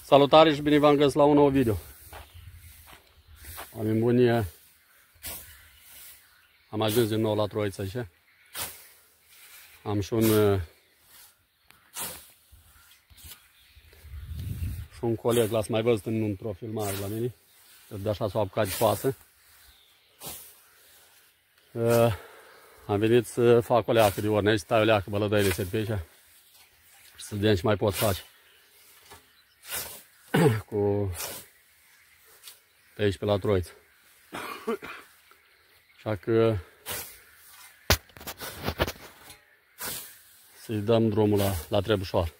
Salutare și bine v-am găsit la un nou video. Oameni buni, am ajuns din nou la Troița, așa? Am și un coleg, l-ați mai văzut într-o filmare la mine, de așa s-o apucat de pasă. Am venit să fac o leacă de ornești, stai o leacă bălădăile se pe aici și să vedem ce mai pot face cu pe aici pe la Troiță. Așa că să-i dăm drumul la Trebușoară.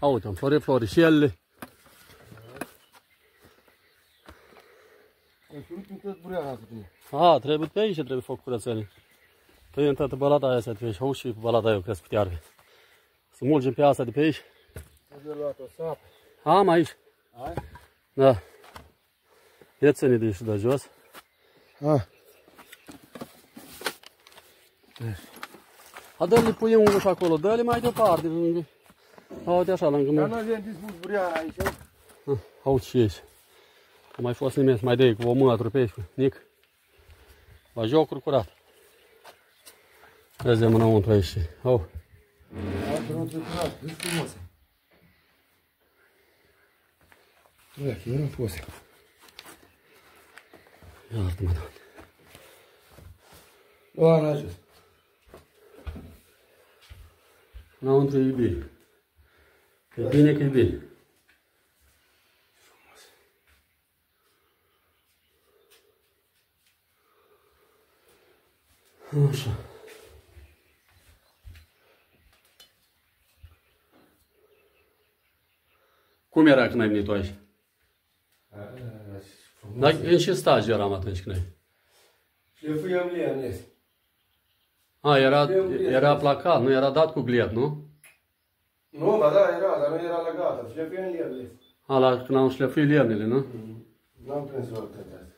Uite, florișelele. Trebuie pe aici, trebuie făcut curățenie. Păi în toată balata aia să trebuie și auzi și balata aia eu cresc putearcă. Să mulgem pe asta de pe aici. Am aici. Ai? Da. E ține de aici de jos. Dă-le pui un uș acolo, dă-le mai departe. Uite așa, lângă mine. Dar nu avem dispus bureana aici. Auzi și aici. A mai fost nimeni să mai dai cu o mătru pe aici, nic. La jocuri curat. Vedem înăuntru aici. Au. Înăuntru curat, e frumos. Uite, eu nu pot. Iartă-mă, Doamne. Doamne ajută. Înăuntru e bine. E bine că e bine. Așa. Cum era când ai venit tu aici? Dar în ce staj eram atunci când ai? Șlefuiam lemne. Era placat, nu era dat cu gliet, nu? Nu, ba da, era, dar nu era la gata. Șlefuiam lemne. Când am șlefuit lemnele, nu? N-am prins o altă de asta.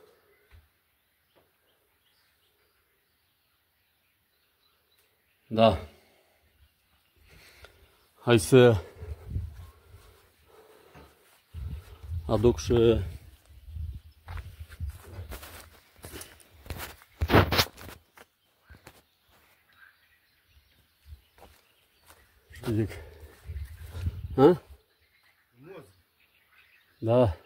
Da. Hai să aduc și ce zic? Ha? Da.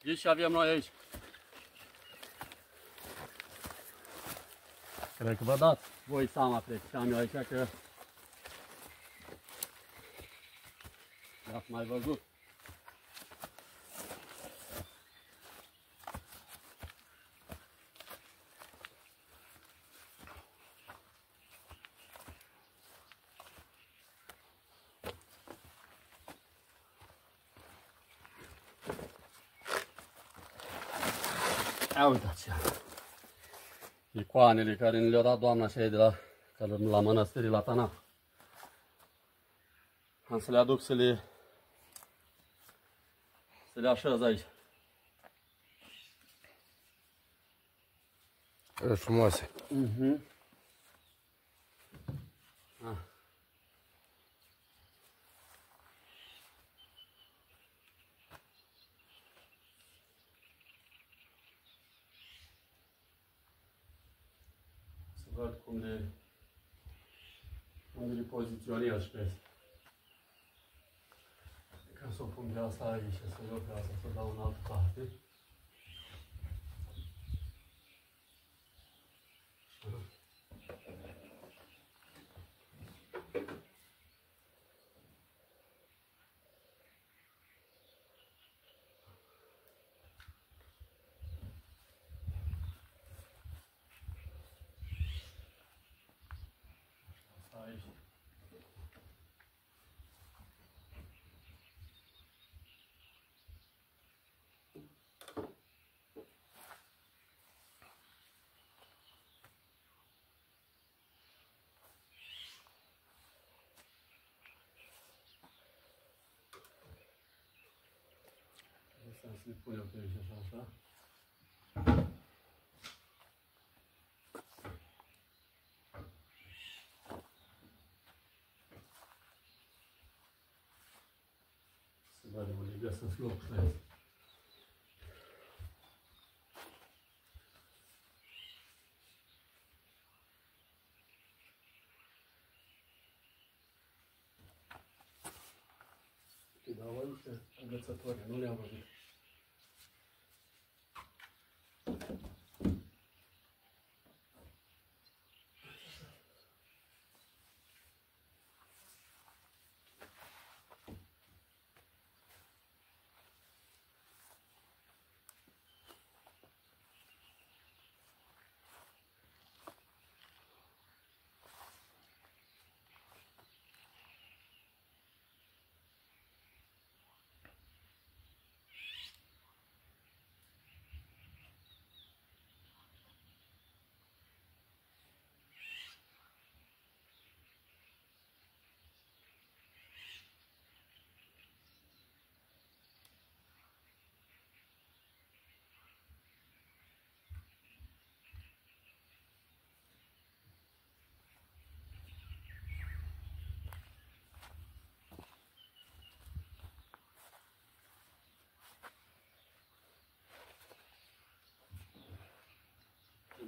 Deci ce avem noi aici. Cred că vă dați voi seama pe ce am eu aici, că l-ați mai văzut. Ia uitați icoanele care ne le-a dat doamna și de la mănăstirii la Tanaf. Am să le aduc să le așez aici. E frumoase. Văd unde le poziționez pe asta. Ca să o pun pe asta aici, să iau pe asta, să o dau în altă parte. Să-i punem pe aici așa, așa. Să vedem unde găsesc locul ăsta. Îi dau aici agățătoare, nu le-am văzut.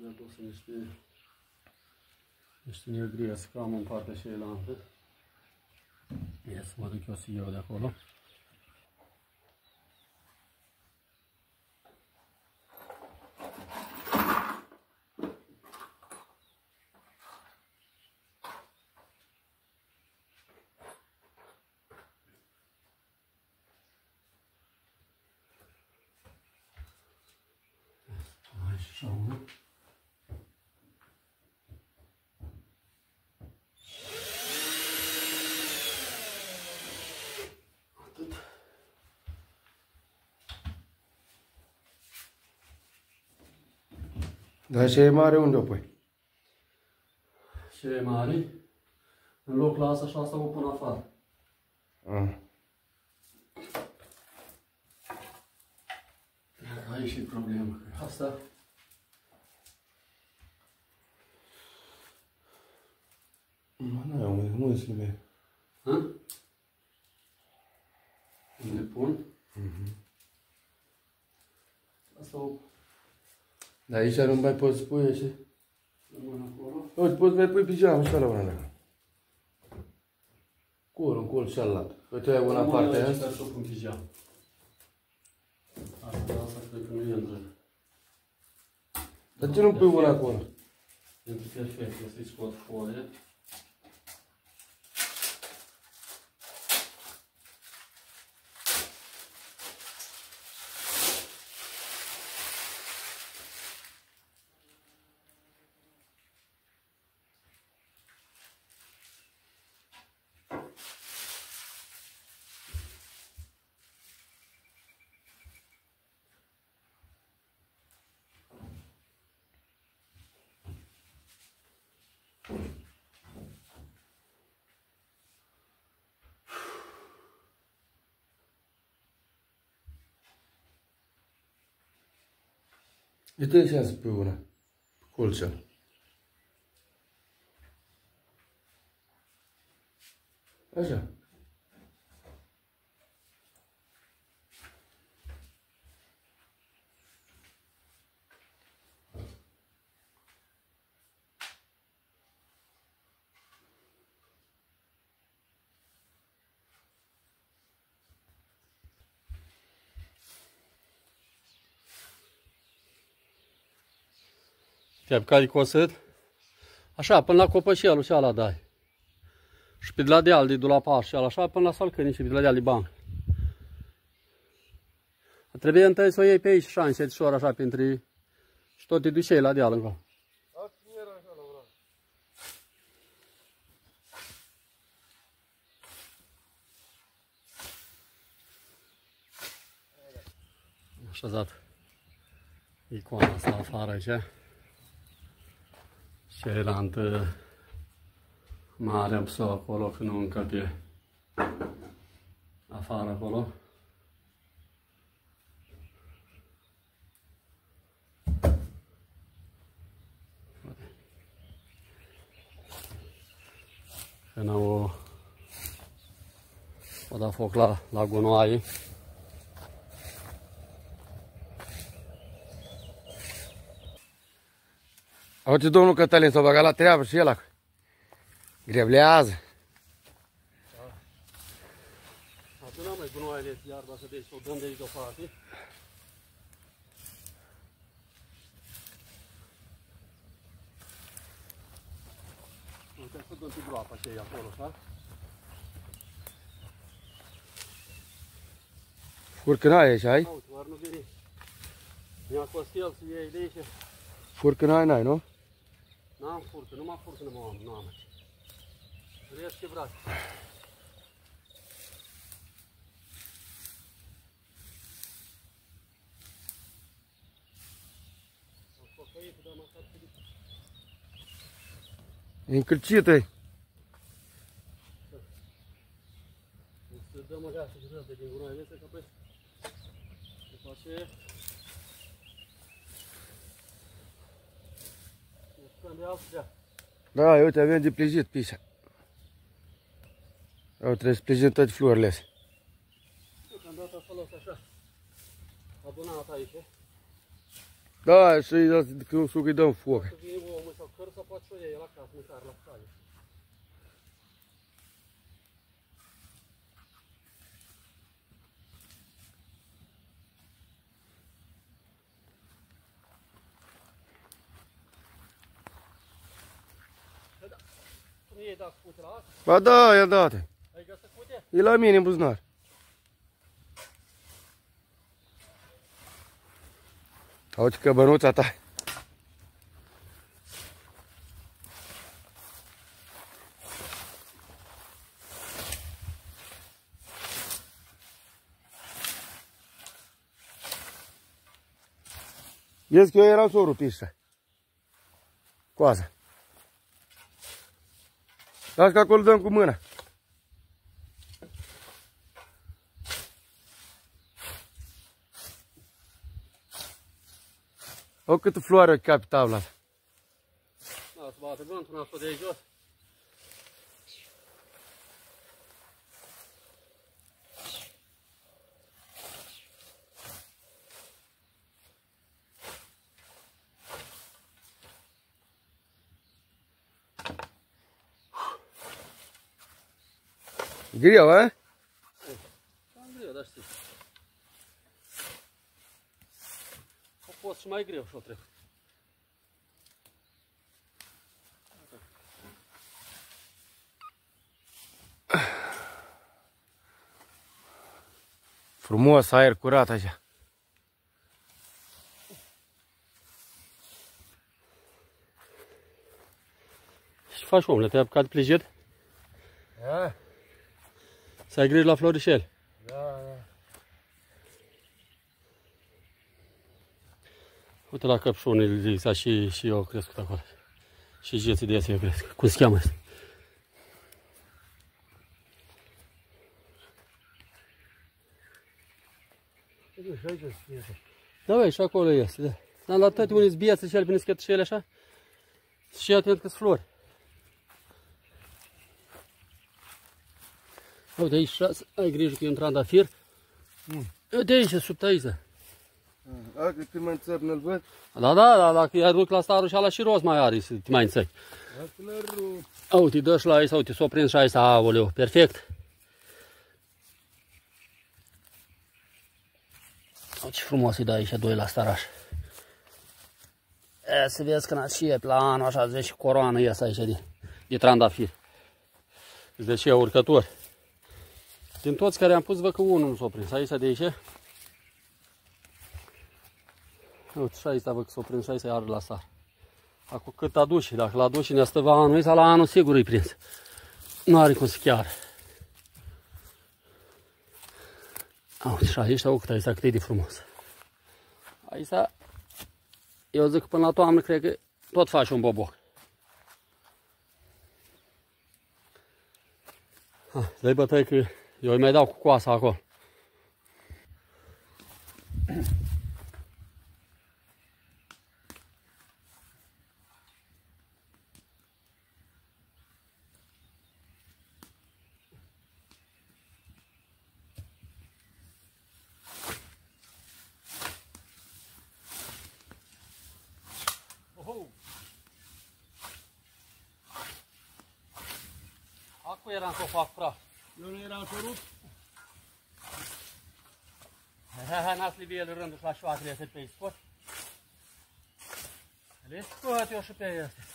Mi-am pus niște negrie să am în partea cealaltă. Ia să mă duc eu să iau de acolo. Așa, unul. Dar ce e mare unde o pui? Ce e mare? În loc la asta și asta o pun afară. Aici e problema. Asta Nu e slime. unde pun. Asta o Dar aici nu mai poți pune așa. rămân acolo. Uite, poți mai pui pijama și ala una. Cur, un col cealaltă. Uite, ai una parte aia. Asta să o pun pijama. Asta cred că nu intră. Dar ce nu pui una acolo? Pentru perfect, să-i scot folie. Uite așa să pui una. Colcea. Așa. Te-ai apucat de cosit? Așa, până la copășelul și ala dai. Și pe de la deal de dulapaș și ala, așa, până la salcăni și pe de la deal de banc. Trebuie întâi să o iei pe aici, așa, încetișor, așa, printre... Și tot te ducei la deal încolo. Așezat icoana asta afară aici. Cealaltă mare am pus-o acolo, că nu încă pe afară acolo. Când au dat foc la gunoaie. Auzi, domnul Cătălin, s-a băgat la treabă și el. Grevlează. Adunăm mai gunoaiele de iarba să deci, o dăm de aici deoparte. Uite, să dăm pe groapa și ei acolo, așa. Furcănaie aici ai? Uite, doar nu vine. Mi-a costel să iei de aici. Furcănaie n-ai, nu? N-am furcă, numai furcă nu am aici. Rest ce brațe. E încălcită-i. Să dăm o leață de răbde din gunoaiele astea, că apoi după aceea ne jucăm de altă. Da, uite, avem de plijit pisa. Trebuie să plijim toate florile astea. Am dat acolo așa, adunat aici. Da, și când să-i dăm foc. Să vine omul sau căr, sau poate și o iei la casă, măcar la cale. Nu iei dat cute la asta? Ba da, i-am dat. Ai găsit cute? E la mine în buzunar. Auzi că bănuța ta. Vezi că eu eram să o rup pișa. Coaza. Las că acolo dăm cu mâna. O câtă floare capi tabla. Da, să bate vântul asta de aici jos. Greu, a? Cam greu, dar știi. A fost și mai greu și-o trecut. Frumos, aer curat așa. Ce faci, omule? Te-ai apucat de plijit? Da, Să ai grijă la florișel. da. Uite la căpșunile lisa și eu au crescut acolo. Și jeții de astea cresc. Cum se cheamă asta? Da, băi, și acolo este, da. Dar la toate unii zbieță și ele prin scătășele așa. Și atent că-s flori. Uite aici, ai grijă că e un trandafir. Uite aici, sub aici. Dacă când mă înțep, nu-l văd. Da, dacă i-ai rupt la starul și ala și rost mai are să te mai înțăi. Uite, dă și la aici, uite, s-o prins și aici, aoleu, perfect. Ce frumos îi dă aici doi la staraș. Să vezi că n-ați și e la anul așa, zice, și coroană ies aici de trandafir. Deci e urcători. Din toți care am pus, văd că unul nu s-a prins. Aici de aici. Uite, și aici văd că s-a prins, și aici iară la sar. Acum cât aduci, dacă l-aduci ne stăva anul ăsta, la anul sigur e prins. Nu are cum să chiar. Uite, și aici, uite, aici cât e de frumos. Aici, eu zic că până la toamnă, cred că tot faci un boboc. Dă-i bătăi că eu îi mai dau cu coasa acolo. cu eram să o fac praf. Eu nu eram să rup. N-ați libi el rândul și la șoatele să pe scot. Le scot eu și pe este.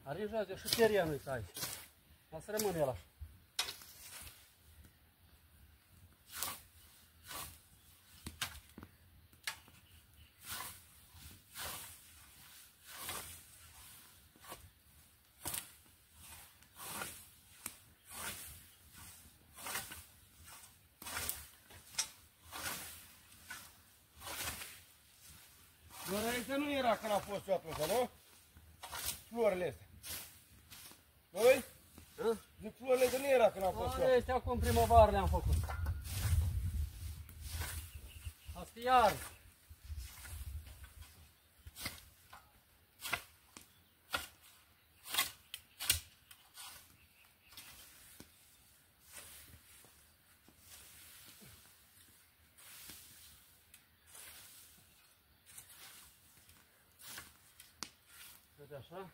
Are jos, eu și terianul-i să ai. Ca să rămână el așa. Loraița nu era când a fost eu atunci, nu? Florile astea. Noi? Zic, florile astea nu era când a fost eu. Astea acum primăvară le-am făcut. Asta iar. Uite așa.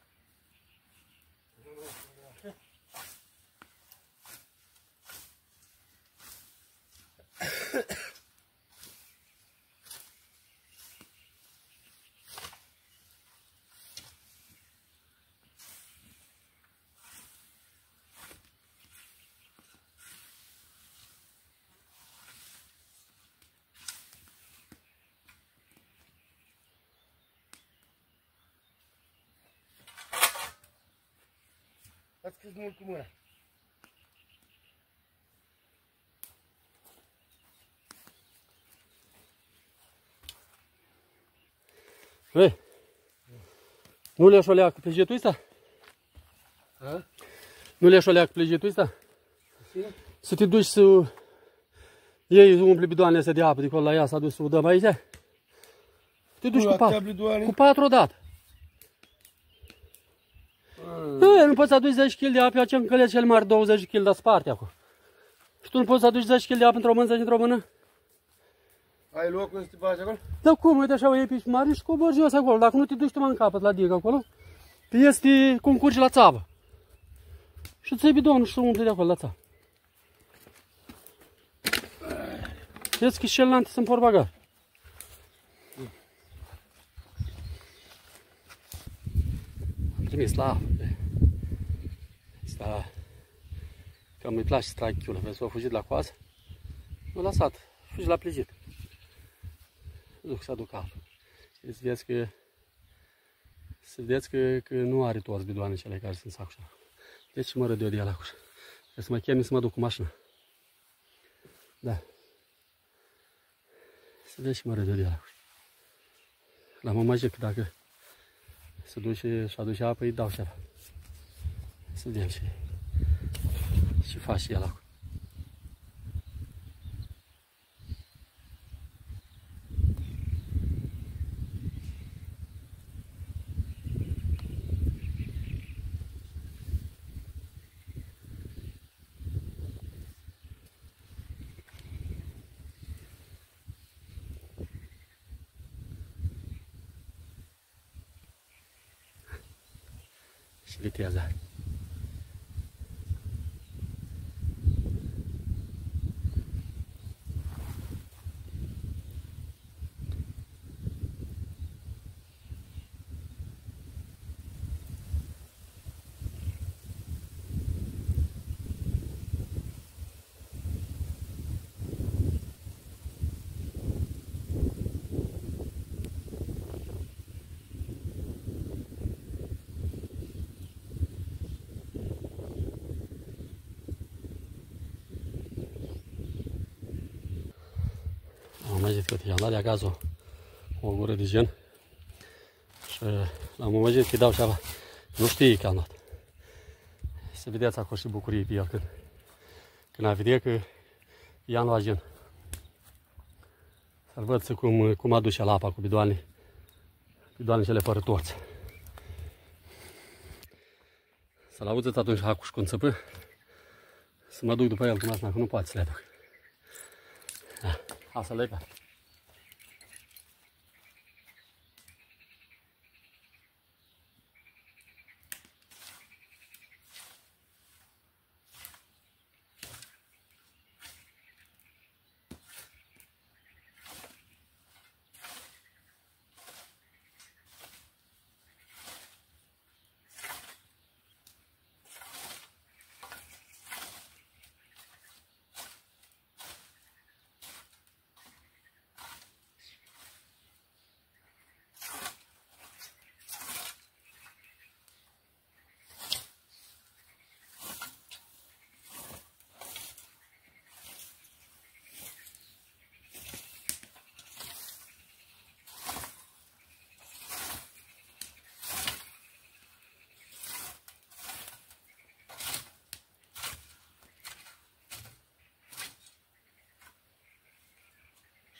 Ați scris mult cu mâna. Vei, nu le-aș o leacă plegetul ăsta? Nu le-aș o leacă plegetul ăsta? Să te duci să iei, umpli bidoanele astea de apă de acolo la ea, s-a dus să o dăm aici? Te duci cu 4 odată. Nu poți să aduci 10 kg de apă, eu ce încăleți cel mare 20 kg de sparte acum. Și tu nu poți să aduci 10 kg de apă într-o mână, 10 într-o mână? Ai locul să te bagi acolo? Da cum, uite așa o iei pe mare și cobori jos acolo. Dacă nu te duci tu mai în capăt la digă acolo, este cum curgi la țavă. Și îți iei bidonul și umpli de acolo la țavă. Vezi că și celălalt sunt porbagar. Am trimis la apă. Asta, că mi-i place să trag chiulă. Vezi, a fugit la coasă. M-a lăsat. Fugi la plegit. Duc să aduc apă. Să vedeți că nu are toți bidoane cele care sunt sacușa. Deci mă râd eu de el acum. Trebuie să mă chemi să mă duc cu mașina. Da. Să vezi și mă râd eu de el acum. La mă zic că dacă se duce și aduce apă, îi dau ceva. Să vedem ce faci și el acum. Și vitează. Am zis că i-am dat de acasă o gură de gen și la moment dat îi dau ceva. Nu știi că am dat. Să vedeți acolo și bucurie pe el când a vedea că i-am luat gen. Să-l văd cum aduce la apa cu bidoane cele fără torțe. Să-l auziți atunci hacuș cu înțăpă. Să mă duc după el cu mașina, că nu poate să le duc. Da, asta le pe.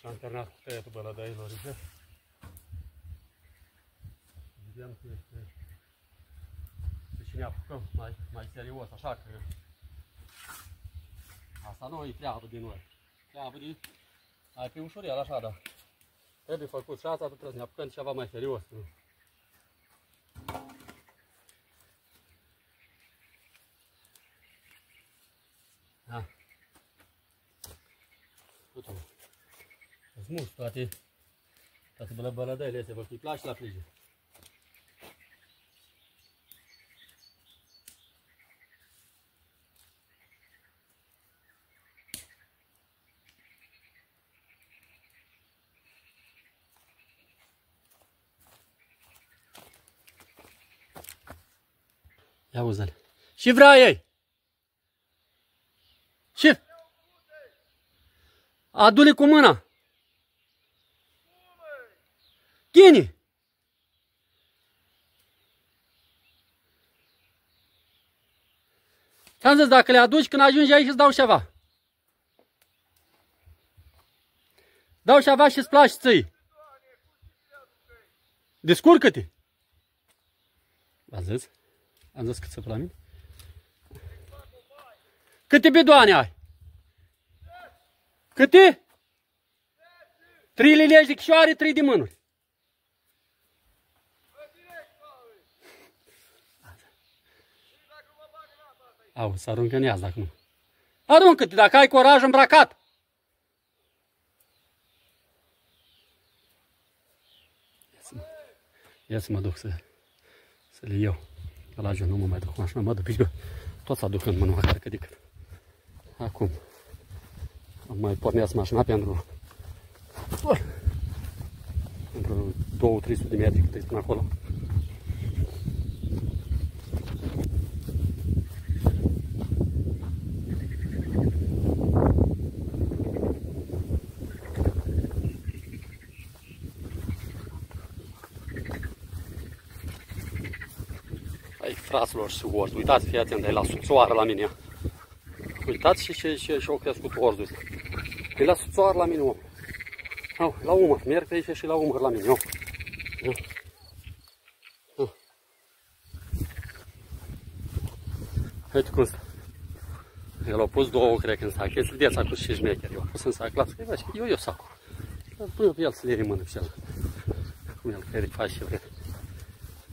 Am terminat cu tăietul bălădăilor, vedem și ne apucăm mai serios, așa că asta nu e treabă din noi. Treabă de ai pe ușurel, așa, dar trebuie făcut și asta, trebuie să ne apucăm ceva mai serios. Da. Uite-mă. Îți mulți toate bălădăile astea, vă fi place la frige. Ia uzi-l. Și vrea ei! Și? Adu-le cu mâna! Ghini! Ți-am zis, dacă le aduci, când ajungi aici îți dau ceva. Dau ceva și îți place ție. Descurcă-te! Ați zis? Am zis cât să pe la mine? Câte bidoane ai? Câte? 3 lilegi de chișoare, 3 de mânuri. Au, să aruncă în iaz dacă nu. Aruncă-te, dacă ai curaj îmbrăcat. Ia să mă duc să le iau. La eu nu mă mai duc cu mașina, mă duc, pică. Tot să aduc în mână măcar cât de cât. Acum. Am mai pornesc mașina pentru 200-300 de metri cât e până acolo. Fraților și orz, uitați, fii atent, e la subțoară la mine. Uitați și-au crescut orzul ăsta. E la subțoară la mine, om. Au, la umăr, merg pe aici și la umăr la mine, om. Uite cum stă. El a pus două, cred că în sac. El vedeți acum și șmecher. Eu a pus în sac, lasă că eu sacul. Pune pe el să le iei în mână pe cel. Cum el crede că face și el.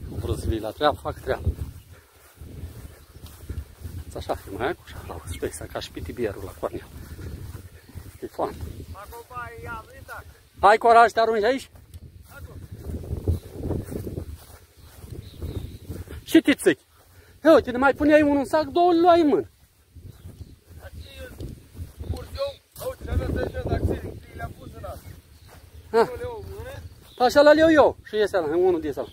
Nu vreau să vii la treabă, fac treabă. Așa, mai cu așa, la spesa, ca și pitibierul la Cornel. E foame. Ai curaj să te arunci aici? Și te țici? Ia uite, ne mai puneai unul în sac, două le luai în mână. Așa la leu eu și iese ăla, unul din ăla.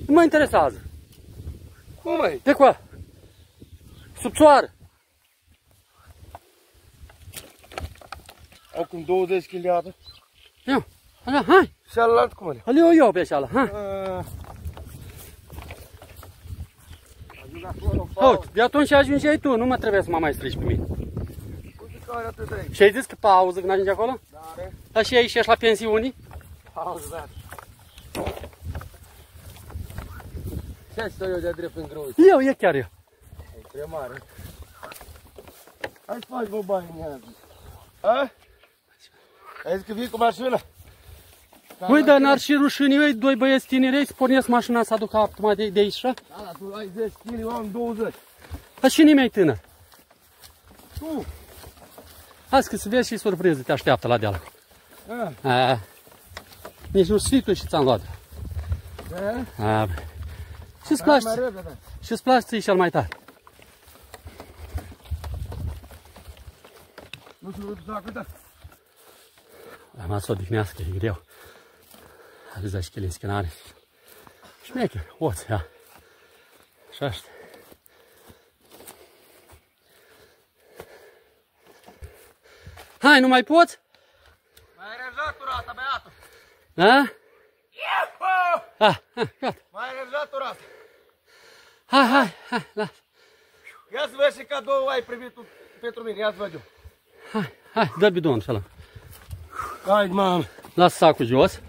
Nu mă interesează. Cum e? De coa? Subțoară. Acum 20 kg. Ia, așa, hai. Și alălalt cum e? Aleu eu pe așa, hai. Uite, de atunci ajungeai tu, nu mă trebuie să mă mai strici pe mine. Și ai zis că pauză când ajungi acolo? Da, re. Dar și aici ești la pensiuni? Pauză, da. Ce stau eu de-a drept în grâu? E chiar eu. E prea mare. Hai să faci, bă, bani în ea. A? Ai zis că vii cu mașina? Băi, dar n-ar și rușinii, ei, doi băieți tinerei să pornesc mașina să aducă apă mai de aici, așa? Da, dar tu ai 10 kg, eu am 20. Dar și nimeni tânăr. Tu? Hai că să vezi și surpriză, te așteaptă la deal. A? Nici nu știi tu și ți-am luat. Da? Și-ți place, mai repede. și-ți place ție cel mai tare. Nu știu să fac, uita. Am să odihnească, e greu. Are 10 kg în schinare. Șmecher, oț, ia. Și așa. Hai, nu mai poți? Mai aranjat turata, băiatul. Da? Ieho! Gata. Mai aranjat turata. Hai, lasă. Ia să vezi ce cadou ai primit tu pentru mine, ia să văd eu. Hai, dă bidonul ăla. Hai, mamă. Lasă sacul jos.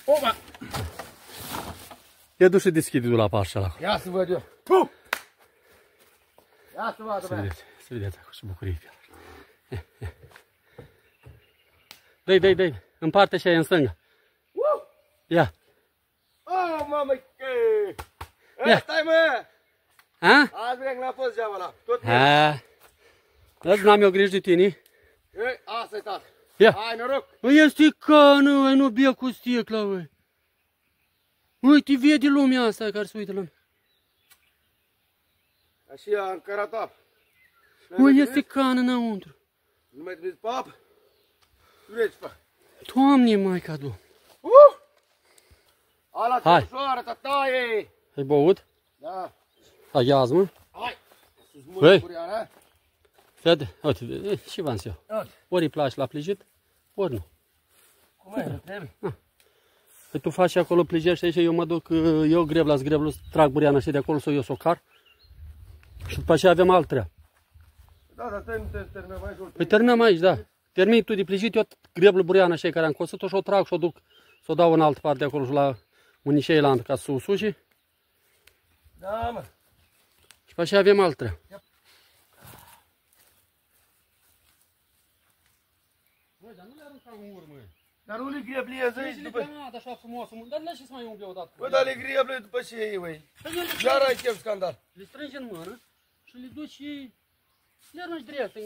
Opa! Ia du și deschide dulapul așa. Ia să văd eu. Puh! Ia să vadă, băi. Să vedeți acolo și bucurie pe ala. Dă-i, în partea și aia în stânga. Ia. Oh, mamă, că... Ia. Stai, mă! A? Azi vrem n-a fost geaba ăla. Tot A. Dați, n-am eu grijă de tine. Ei, asta e tată. Ia. Hai, noroc. E sticană, nu bea cu sticla, băi. Uite, vede lumea asta care se uită la mine. Așa, în caratap. Ui, e sticană înăuntru. Nu mai trimiți pe apă? Vrei ce fac? Doamne, Maica Domnului. Ala Hai. țăsoară, tataie! Ai băut? Da. Hai, ia-zi, mă. Hai. Să-ți Băi. mulți Buriana. Fede, uite, și v-am zis eu. Uite. Ori îi place la plijit, ori nu. Cum e? Trebuie? Păi tu faci acolo plijești aici, eu mă duc, eu greblu, trag buriana și de acolo să o iau socar. Și după aceea avem alt treabă. Da, dar terminăm aici. Păi terminăm aici, da. Termin tu de plijit, eu greblu buriana și care am costat-o și o trag și o duc, să o dau în altă parte acolo și la unișei la ca să o usuci. Da, mă. Și după aceea avem alt treabă. Băi, dar nu le arunca în urmă. Dar nu le grebliez aici Deci după... le gănat așa frumos, dar le-și să mai umble odată. Bă, dar le greble după ce e, băi. Păi el Iar ai chef scandal. le strângi în mână și le duci și le arunci direct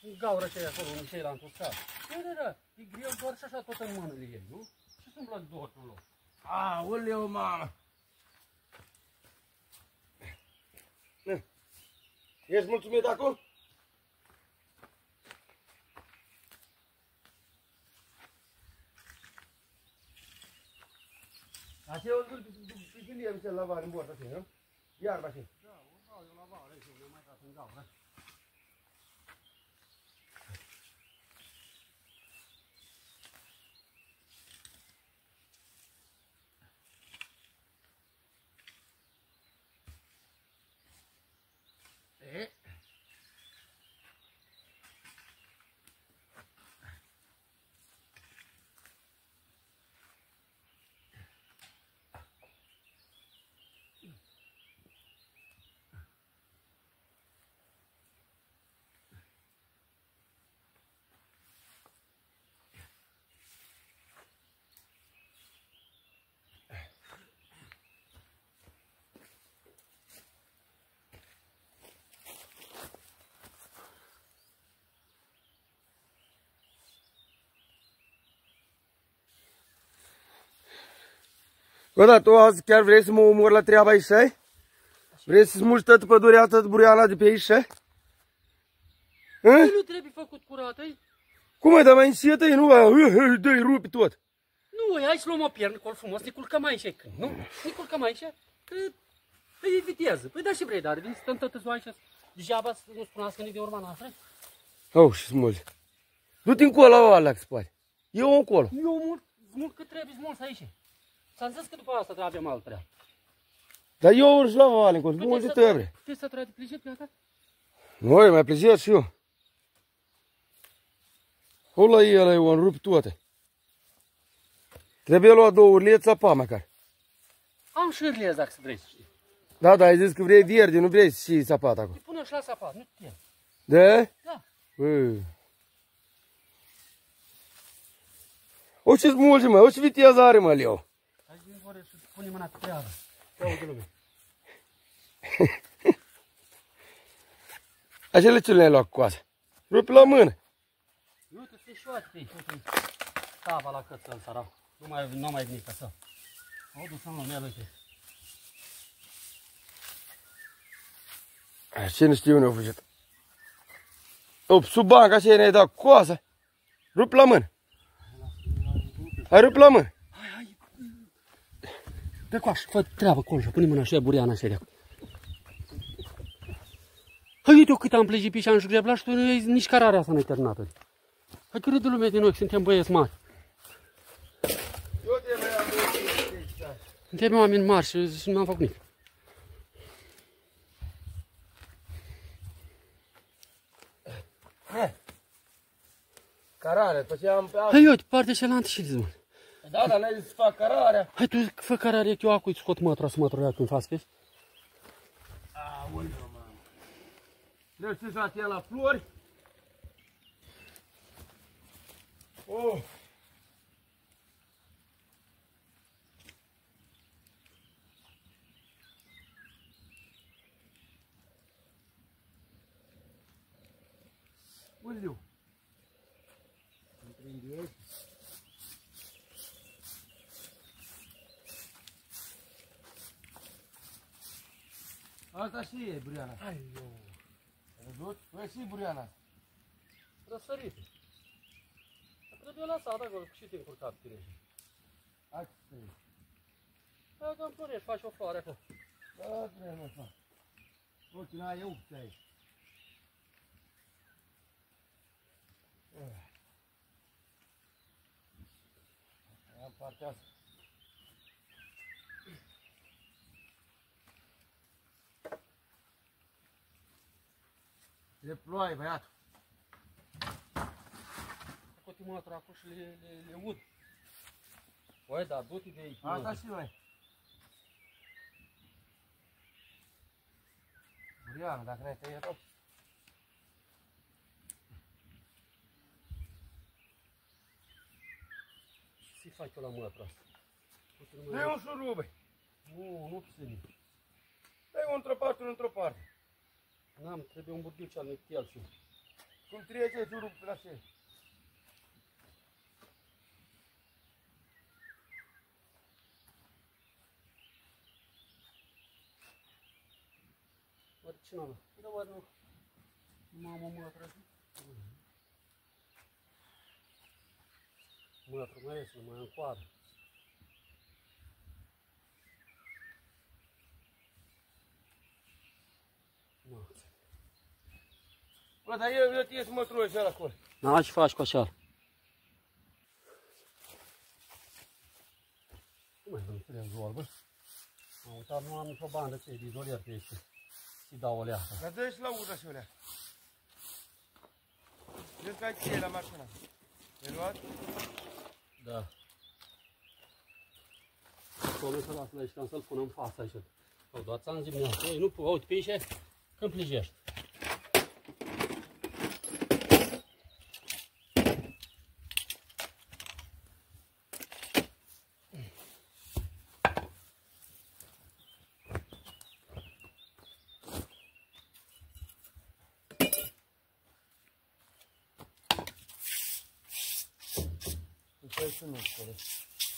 în gaură aceea acolo, în cei la întoscat. Da, e greu doar și așa tot în mânăle ei, nu? Și sunt la două în loc. Aoleu, mamă. Ești mulțumit acum? Așa eu îl gândim să-l lavar în bord, așa, nu? Iarba așa. Da, o dau eu la vară aici, eu mai dat în gaură. Bă, da, tu azi chiar vrei să mă omor la treaba aici, ai? Vrei să smulgi toată pădurea, toată buriana de pe aici, ai? Păi nu trebuie făcut curat, ai? Cum ai, dar mai încet, ai, nu? Dă-i, rupi tot. Nu, hai să luăm o piernă, col frumos, ne culcăm aici, când, nu? Ne culcăm aici, că îi viteză. Păi da și vrei, dar vin stăm toată ziua aici, degeaba să nu spuneați că ne de urma noastră. Au, și smulgi. Du-te încolo la o alea, spate. Eu încolo. Eu mult cât trebuie, mult aici. S-a zis că după asta trebuie avem alt treabă. Dar eu urci la o alea, încolo, smulgi de tăbre. Știi să trebuie de plijit pe asta? Nu, mai plezit și eu. O la el, eu am rupt toate. Trebuie lua două urleți apa, măcar. Am și râlez dacă să vrei să știi. Da, da, ai zis că vrei verde, nu vrei și sapat acolo. Îi pune și la sapat, nu te. Da? Da. Bă. O ce smulge, mă, o ce viteză are, mă, Leo. Hai din voră să pune mâna pe treabă. Ia de lume. Așa ce le-ai luat cu coasa? Rupi la mână. Uite, se șoate pe aici, uite. Tava la cățel, sărau. Nu mai veni ca să. Au dus în lume, uite. Ce nu știu unde au fugit. Sub banca așa ne-ai dat coasa. Rupi la mână. Hai, rupi la mână. Hai. Pe coașă, fă treabă acolo și pune mâna așa, buriana așa de acolo. Hai, uite-o cât am plăjit pe și am șgreblat și tu nici cararea asta n-ai terminat. Hai că râde lumea din noi, suntem băieți mari. Eu te mai am două. Suntem oameni mari și nu am făcut nimic. Carare, după ce am pe asta. Hai, uite, partea cealaltă și zic, mă. Da, dar n-ai zis să fac cararea. Hai, tu fă carare, eu acu îi scot mătra să mătra când faci, vezi? Aoleu, mamă. Trebuie să atent la flori. Oh. Olhou. Entendeu? Asta și e buriana. Hai, eu. Ai văzut? Tu e și buriana. Răsărit. Trebuie lăsat acolo, și te încurcat tirești. Hai să iei. Hai că împlorești, faci o floare acolo. Da, trebuie mă fac. Uite, n-ai eu ce ai. Am partea asta. E ploaie, băiatul. Scoți mătra acolo și le ud. Băi, dar du-te de aici. Asta și noi. Buriana, dacă n-ai tăiat-o. Ce faci eu la mătra asta? Dă-i un șurub, băi. Nu ține. Dă-i într-o parte, într-o parte. N-am, trebuie un burghiuț al mic și Cum trece șurub pe la ce? Oare ce n-am? Da, oare nu? Mamă, mătra. Mătra mai iese, mai încoară. Bă, dar eu trebuie să mă troi și ăla acolo. N-am ce faci cu așa. Nu mai vrem să le izol, bă. Am uitat, nu am nicio bandă de izolier pe aici. Și dau o leacă. Dar dă-i și la ușa și o leacă. Vezi că ai cheie la mașina. Ai luat? Da. Acolo să lasă la aici, să-l punem în față aici. Doar ți-am zis dimineața. Ei, nu pu, uite pe aici, când plijești. Păi să nu spune.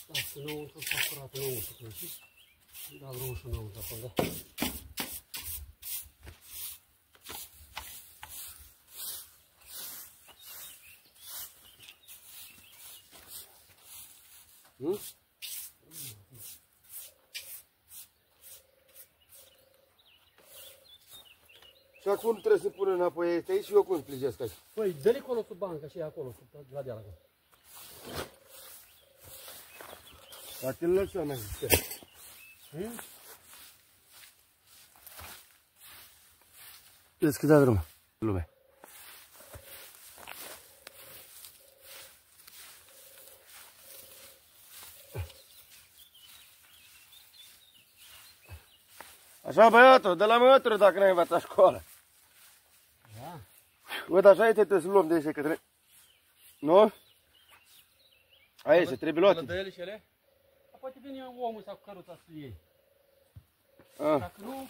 Lasă înăuntru, s-a curat înăuntru, știi? Dau roșu înăuntru acolo, da? Nu? Și acum trebuie să pun înapoi este aici și eu cum plijesc aici. Păi, dă-le acolo sub banca și e acolo, sub la deal acolo. Dar te-l lăsăm aici. Vezi că da drum. Lume. Așa băiatul, de la mătură dacă n-ai învățat școală. Da. Uite, așa trebuie să luăm de aici către... Nu? Aici, trebuie luate. Dă ele și ele? Poate vine omul sau căruța să iei. Ah. Dacă nu,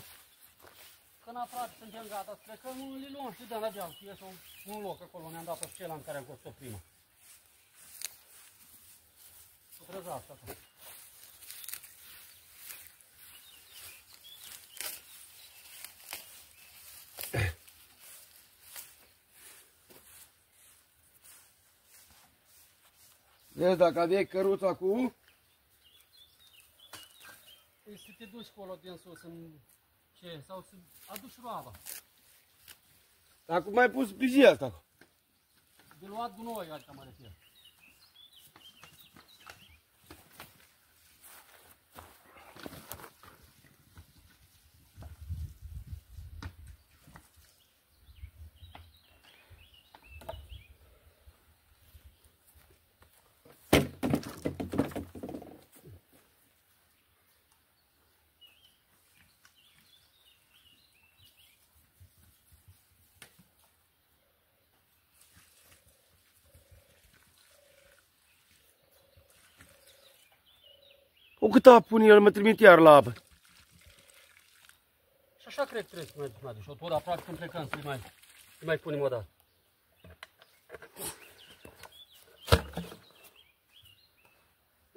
când aproape suntem gata să plecăm, nu le luăm și le dăm la deal. Ies un loc acolo, ne-am dat pe scela în care am costat-o prima. Cu trăza asta. Vezi, dacă aveai căruța cu... Păi să te duci acolo din sus în ce, sau să aduci roaba. Acum mai pus pijia asta. De luat gunoi, adică mă refer. O, cât apă pune el, mă trimite iar la apă. Și așa cred că trebuie să mai duci. O tură aproape când plecăm să-i mai punem o dată.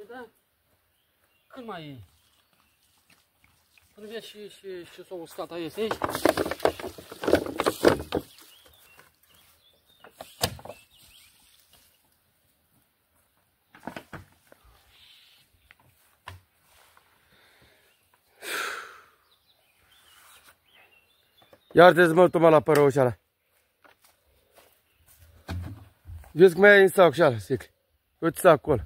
Da? Când mai... Până vezi și s-o uscat aici, aici. Iar te zmătuma la părău și ala. Vezi că mai ai în sac și ala, sic. Uite sac acolo.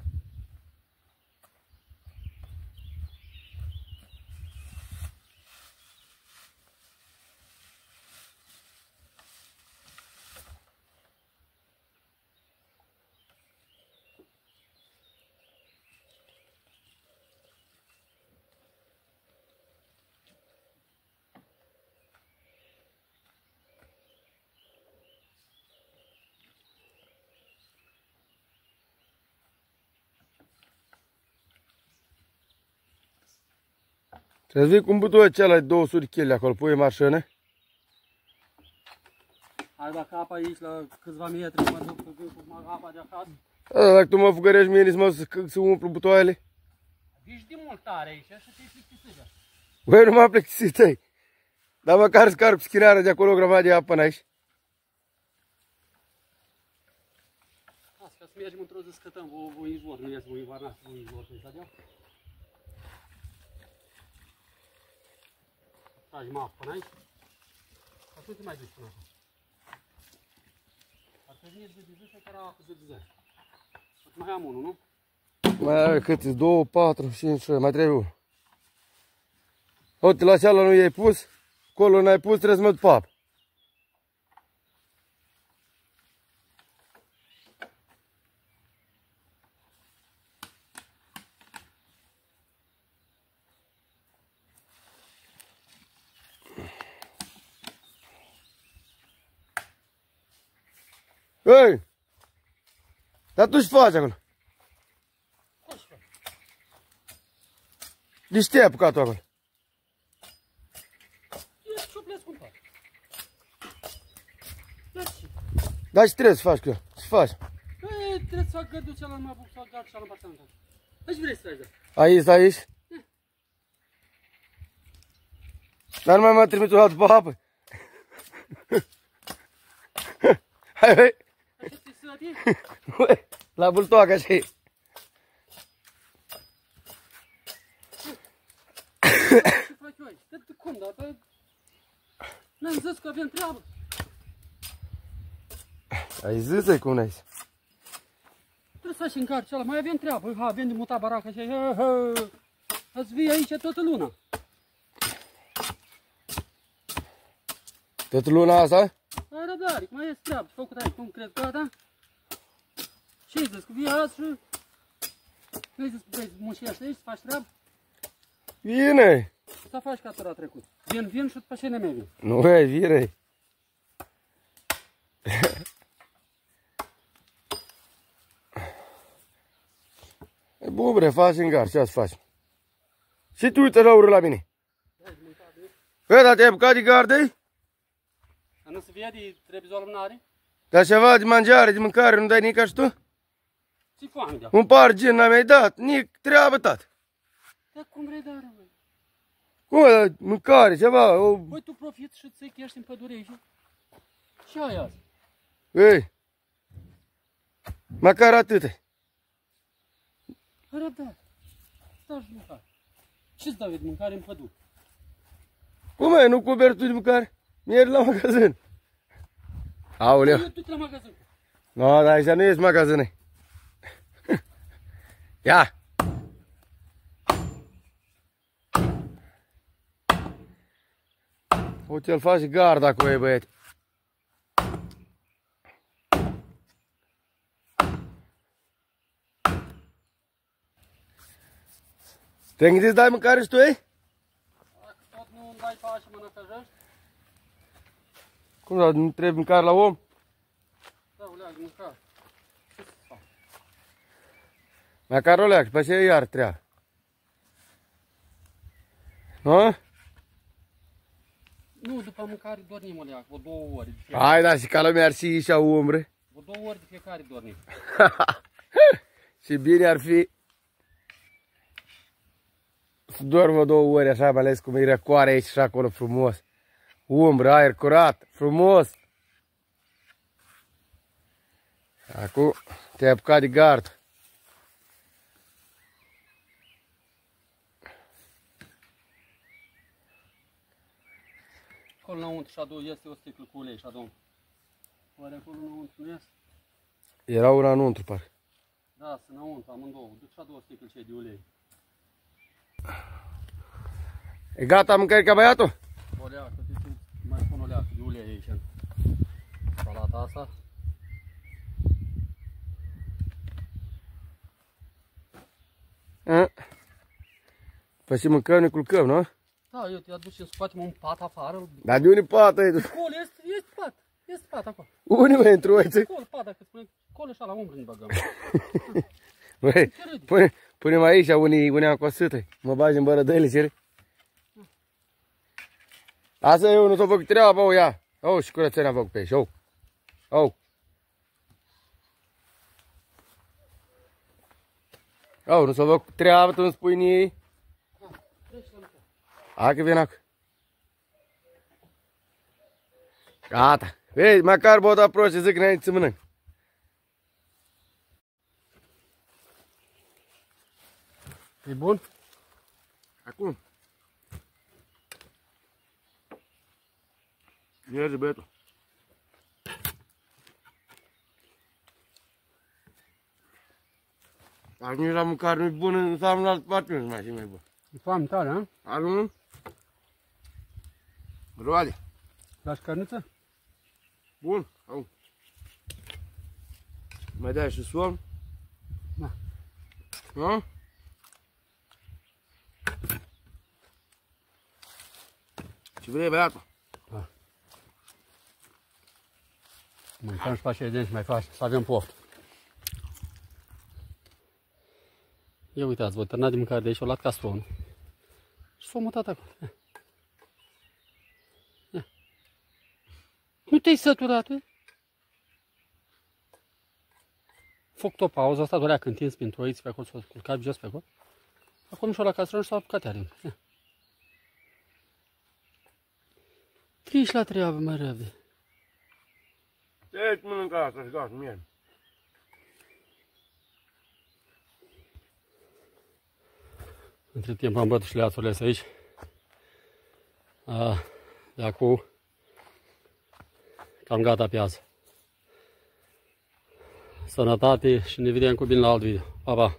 Trebuie să vii cu un butoiul acela de 200 kg acolo, pui mașină. Hai dacă apa aici la câțiva metri, mă duc cu apa de acasă. Dacă tu mă fugărești mie, nici mă să umplu butoaiele. Ești de mult tare aici și te-ai plictisit. Băi, nu m-am plictisit, ei. Dar măcar scarp schinarea de acolo o grămadă de apă până aici. Asta, ca să mergem într-o zi să scătăm o izvor, nu ies o invarnați, o izvor, să-i sadea. Tragem apă până aici. Ca să nu te mai duci până acolo. Ar trebui să de zi și care apă de zi. Mai am unul, nu? Mai are cât? 2, 4, 5, 6, mai trebuie unul. Uite, la cealaltă nu i-ai pus, acolo n-ai pus, trebuie să mă duc pe apă. Ei! Dar tu ce faci acolo? De ce te-ai apucat acolo? Ia ciuplesc un pat. Dar ce trebuie să faci cu el? Ce faci? Păi, trebuie să fac gârdul celălalt, mă apuc să fac gard și ala în partea. Deci vrei să tragi de Aici, aici? Dar nu mai mă trimit o dată pe apă? Hai, hai! Așa te sădi? Ui, la bultoacă așa e. Ce faci eu aici? De cum, dar pe... N-am zis că avem treabă. Ai zis-i cum n-ai zis? Trebuie să faci în gard cealaltă, mai avem treabă. Ha, avem de mutat baraca și ați vii aici toată luna. Tot luna asta? Ai răbdare, mai este treabă. Făcut aici, cum crezi, gata? Ce-ai zis, că vii azi și... Nu-ai zis că vrei să muncești aici, să faci treabă? Vine! Să faci ca tura trecut. Vin și după ce ne mai vin. Nu, băi, vine! E bun, bre, faci în gard, ce-ați faci? Și tu uite la ură la mine. Băi, dar te-ai apucat de gardă-i? Dar nu se vede trepizorul n-are? Dar ceva de mangiare, de mâncare, nu dai nici și tu? Ți-i foame de acum. Un par gin n-am mai dat, nic, treabă, tată. Dar cum vrei dar, băi? Cum, mâncare, ceva, o... Băi, tu profiți și ți-i chești în pădure aici? Ce ai azi? Ei, măcar atât. Răbdare. Stai și mâncare. Ce-ți dau eu de mâncare în pădure? Cum e, nu cumperi tu de mâncare? Mergi la magazin. Aoleu. Eu duc la magazin. No, dar aici nu ești magazin. Ia! Uite, îl faci garda cu ei, băieți. Te-ai gândit să dai mâncare și tu ei? Tot nu îmi dai pași mă năcăjești? Cum, dar nu trebuie mâncare la om? Da, uleagă, mâncare. Ce să fac? Măcar o leac, pe ce iar treabă. Ha? Nu, după mâncare dormim, oleac, o 2 ore. Hai, da, și ca lumea ar și și umbre. O 2 ori de fiecare dormim. Și bine ar fi să dormă 2 ore așa, mai ales cum e răcoare aici și acolo frumos. Umbră, aer curat, frumos. Acum te-ai apucat de gard. Acolo înăuntru și adu, este o sticlă cu ulei și adu. Oare acolo înăuntru nu este? Era una înăuntru, parcă. Da, sunt înăuntru, amândouă. Duc și adu o sticlă ce de ulei. E gata mâncărica, băiatul? Oleac, mai pun oleac de ulei aici. Salata asta. Păi și mâncăm, ne culcăm, nu? Da, eu te aduc și scoatem un pat afară. Dar de unde pat e? Acolo este pat. Este pat acolo. Unde mă intru, uite? Acolo pat, dacă spune, acolo așa la umbră ne băgăm. Băi, punem aici unii am cosâtă. Mă bagi în bărădăile, cere? Asta eu nu s-o făcut treaba, bă, ia. Au, și curățenia am făcut pe aici, au. Au, nu s-o făcut treaba, tu îmi spui niei. Hai că vin acum. Gata. Vezi, măcar bă, da proști, zic înainte să mănânc. E bun? Acum. Merge, băiatul. Dacă nici la mâncare nu-i bună, înseamnă în altă parte nu mai și mai bun. E foame tare, a? Adu-mă. Roade. Lași carniță? Bun, au. Mai dai și somn? Da. Ha? Ce vrei, băiatul? Da. Mâncăm și face evident și mai faci, să avem poftă. Ia uitați, vă târna de mâncare de aici, o luat castronul. Și s-o mutat acolo. Ia. Nu te-ai săturat, e? Făcut o pauză, asta dorea când tins prin troiți pe acolo, s-o culcat jos pe acolo. Acum și-o la castronul și s-a apucat iar. Treci la treabă, mai repede. Ce-ți mănâncă asta și gata, mie. Între timp am bătut și leațurile aici. De acum cam gata pe azi. Sănătate și ne vedem cu bine la alt video. Pa, pa!